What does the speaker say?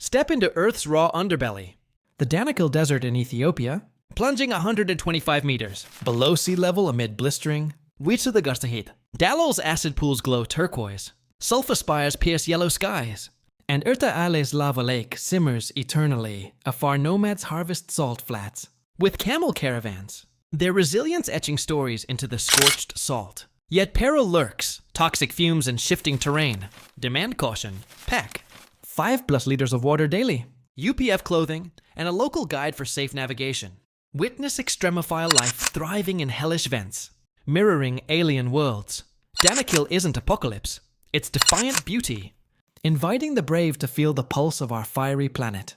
Step into Earth's raw underbelly. The Danakil Desert in Ethiopia, plunging 125 meters below sea level amid blistering, weeks of the gust of heat. Dallol's acid pools glow turquoise. Sulfur spires pierce yellow skies. And Erta Ale's lava lake simmers eternally. Afar nomads harvest salt flats. With camel caravans. Their resilience etching stories into the scorched salt. Yet peril lurks, toxic fumes and shifting terrain. Demand caution.Pack. 5+ liters of water daily. UPF clothing, and a local guide for safe navigation. Witness extremophile life thriving in hellish vents, mirroring alien worlds. Danakil isn't apocalypse, it's defiant beauty, inviting the brave to feel the pulse of our fiery planet.